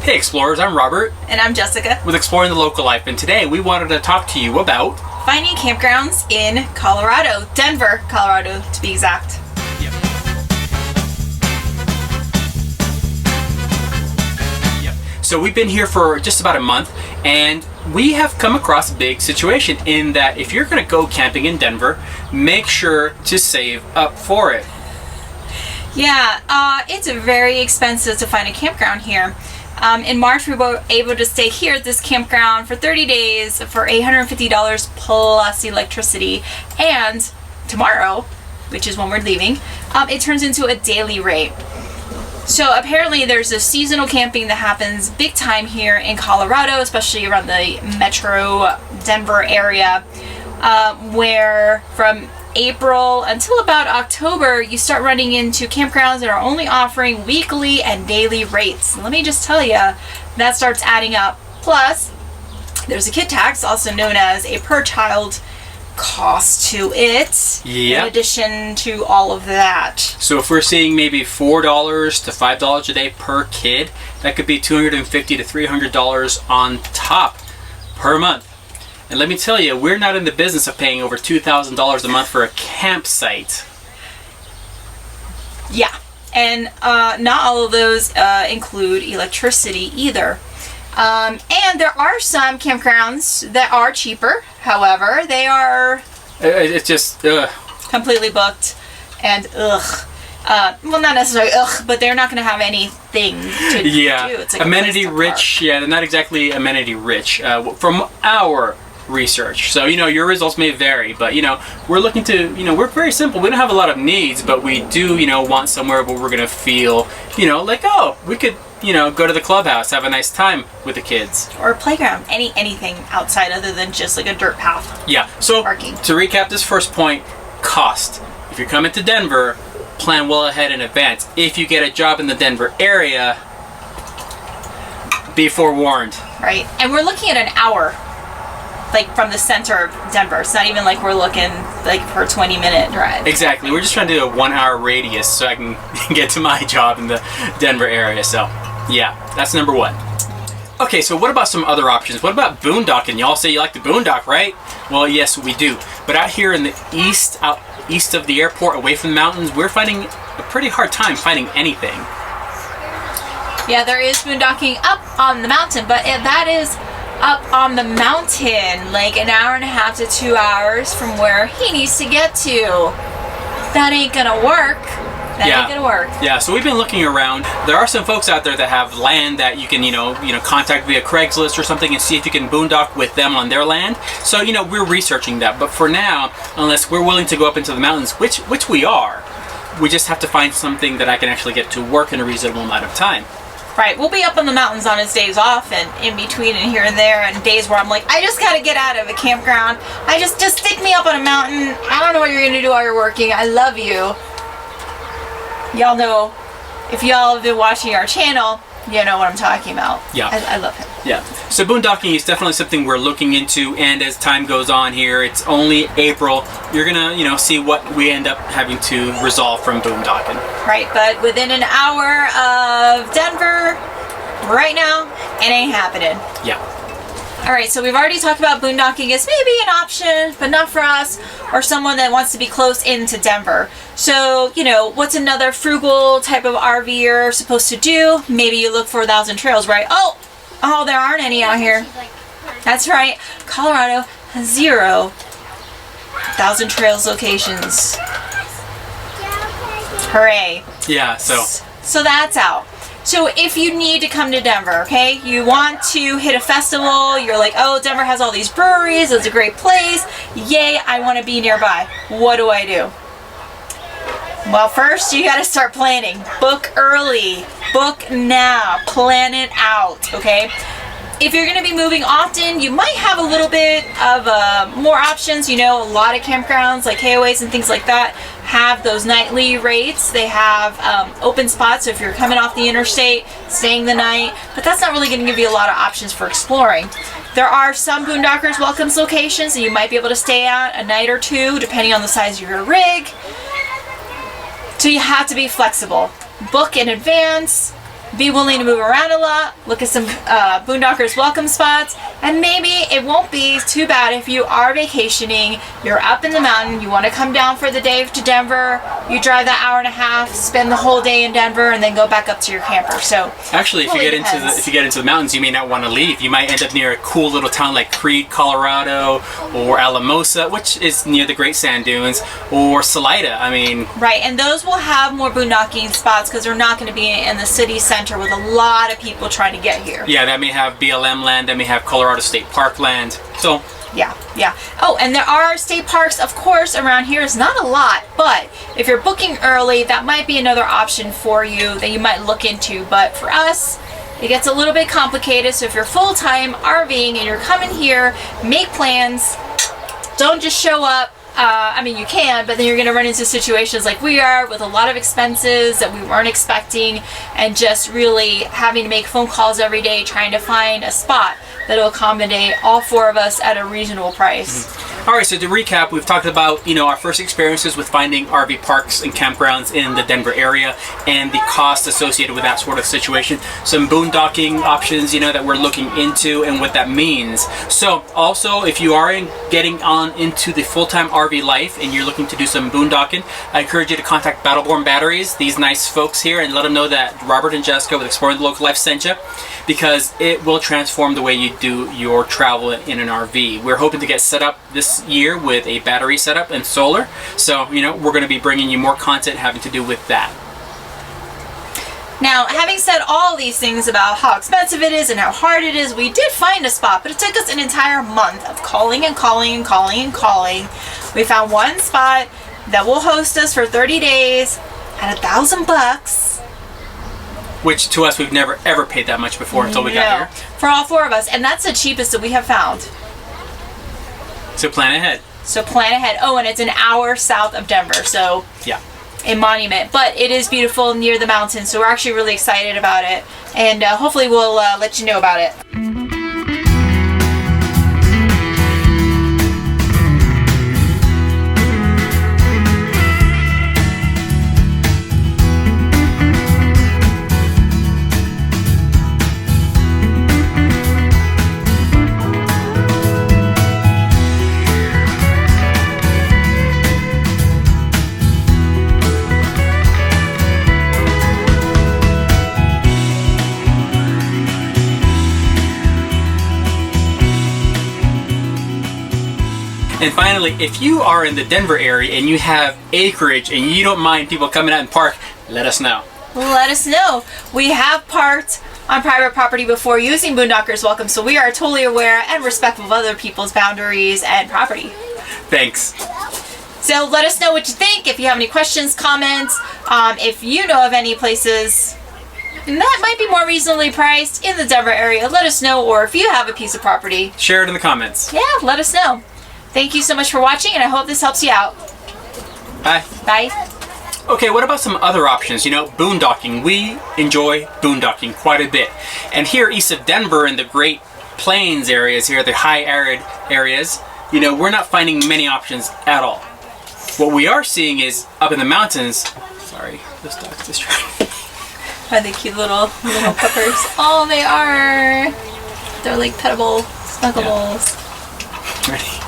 Hey Explorers, I'm Robert. And I'm Jessica. With Exploring the Local Life, and today we wanted to talk to you about finding campgrounds in Colorado. Denver, Colorado to be exact. Yep. So we've been here for just about a month, and we have come across a big situation in that if you're going to go camping in Denver, make sure to save up for it. Yeah, it's very expensive to find a campground here. In March, we were able to stay here at this campground for 30 days for $850 plus electricity. And tomorrow, which is when we're leaving, it turns into a daily rate. So apparently there's a seasonal camping that happens big time here in Colorado, especially around the metro Denver area, where from April until about October, you start running into campgrounds that are only offering weekly and daily rates. Let me just tell you, that starts adding up. Plus, there's a kid tax, also known as a per child cost to it. Yep. In addition to all of that. So if we're seeing maybe $4 to $5 a day per kid, that could be $250 to $300 on top per month. And let me tell you, we're not in the business of paying over $2,000 a month for a campsite. Yeah, and not all of those include electricity either. And there are some campgrounds that are cheaper. However, they are It's just completely booked and well, not necessarily but they're not going to have anything to do. It's like amenity rich. Yeah, they're not exactly amenity rich from our research. So, your results may vary, but, we're looking to, we're very simple. We don't have a lot of needs, but we do, want somewhere where we're going to feel, like, oh, we could, go to the clubhouse, have a nice time with the kids. Or a playground, anything outside other than just like a dirt path. Yeah, so parking. To recap this first point, cost. If you're coming to Denver, plan well ahead in advance. If you get a job in the Denver area, be forewarned. Right, and we're looking at an hour. Like from the center of Denver. It's not even like we're looking like for a 20-minute drive. Exactly. We're just trying to do a 1-hour radius so I can get to my job in the Denver area. So, yeah, that's number one. Okay, so what about some other options? What about boondocking? Y'all say you like the boondock, right? Well, yes, we do. But out here in the east, out east of the airport, away from the mountains, we're finding a pretty hard time finding anything. Yeah, there is boondocking up on the mountain, but that is up on the mountain, like an hour and a half to 2 hours from where he needs to get to. That ain't gonna work. Ain't gonna work. Yeah, so we've been looking around. There are some folks out there that have land that you can, contact via Craigslist or something and see if you can boondock with them on their land. So, we're researching that. But for now, unless we're willing to go up into the mountains, which we are, we just have to find something that I can actually get to work in a reasonable amount of time. Right, we'll be up in the mountains on his days off and in between and here and there, and days where I'm like, I just gotta get out of a campground. I just stick me up on a mountain. I don't know what you're gonna do while you're working. I love you. Y'all know, if y'all have been watching our channel, you know what I'm talking about. Yeah. I love him. Yeah. So boondocking is definitely something we're looking into, and as time goes on here, it's only April, you're gonna, see what we end up having to resolve from boondocking. Right, but within an hour of Denver, right now, it ain't happening. Yeah. All right, so we've already talked about boondocking as maybe an option, but not for us or someone that wants to be close into Denver. So, what's another frugal type of RVer supposed to do? Maybe you look for 1,000 trails, right? Oh, there aren't any out here. That's right. Colorado has 0 1,000 trails locations. Hooray. Yeah, So that's out. So if you need to come to Denver, okay, you want to hit a festival, you're like, oh, Denver has all these breweries, it's a great place, yay, I want to be nearby. What do I do? Well, first you got to start planning. Book early, book now, plan it out, okay? If you're going to be moving often, you might have a little bit of more options. A lot of campgrounds like KOAs and things like that have those nightly rates. They have open spots, so if you're coming off the interstate, staying the night, but that's not really going to give you a lot of options for exploring. There are some Boondockers Welcomes locations that you might be able to stay at a night or two, depending on the size of your rig. So you have to be flexible. Book in advance. be willing to move around a lot, look at some Boondockers welcome spots, and maybe it won't be too bad if you are vacationing, you're up in the mountain, you want to come down for the day to Denver, you drive that hour and a half, spend the whole day in Denver, and then go back up to your camper. So actually, if you get into the mountains, you may not want to leave. You might end up near a cool little town like Crete, Colorado, or Alamosa, which is near the Great Sand Dunes, or Salida. I mean, right, and those will have more boondocking spots because they're not going to be in the city center with a lot of people trying to get here. Yeah, that may have BLM land, that may have Colorado State Park land. So yeah. Oh, and there are state parks, of course, around here. It's not a lot, but if you're booking early, that might be another option for you that you might look into. But for us, it gets a little bit complicated. So if you're full-time RVing and you're coming here, make plans. Don't just show up. I mean, you can, but then you're going to run into situations like we are with a lot of expenses that we weren't expecting, and just really having to make phone calls every day trying to find a spot that'll accommodate all four of us at a reasonable price. All right, so to recap, we've talked about, our first experiences with finding RV parks and campgrounds in the Denver area and the cost associated with that sort of situation. Some boondocking options, that we're looking into and what that means. So also, if you are getting on into the full-time RV life and you're looking to do some boondocking, I encourage you to contact Battleborn Batteries, these nice folks here, and let them know that Robert and Jessica with Exploring the Local Life sent you, because it will transform the way you do your travel in an RV. We're hoping to get set up this year with a battery setup and solar, so we're going to be bringing you more content having to do with that. Now, having said all these things about how expensive it is and how hard it is, we did find a spot, but it took us an entire month of calling and calling and calling and calling. We found one spot that will host us for 30 days at $1,000. Which to us, we've never ever paid that much before until we got here. For all four of us, and that's the cheapest that we have found. So plan ahead. Oh, and it's an hour south of Denver, so yeah, in Monument, but it is beautiful near the mountains, so we're actually really excited about it, and hopefully we'll let you know about it. And finally, if you are in the Denver area and you have acreage and you don't mind people coming out and park, let us know. Let us know. We have parked on private property before using Boondockers Welcome, so we are totally aware and respectful of other people's boundaries and property. Thanks. So let us know what you think. If you have any questions, comments, if you know of any places that might be more reasonably priced in the Denver area, let us know. Or if you have a piece of property, share it in the comments. Yeah, let us know. Thank you so much for watching, and I hope this helps you out. Bye. Bye. Okay, what about some other options? Boondocking. We enjoy boondocking quite a bit. And here east of Denver in the Great Plains areas here, the high arid areas, we're not finding many options at all. What we are seeing is up in the mountains. Sorry, this dog's distracting. Are they cute little puppers? Oh, they are. They're like petable snuggles. Yeah. Ready?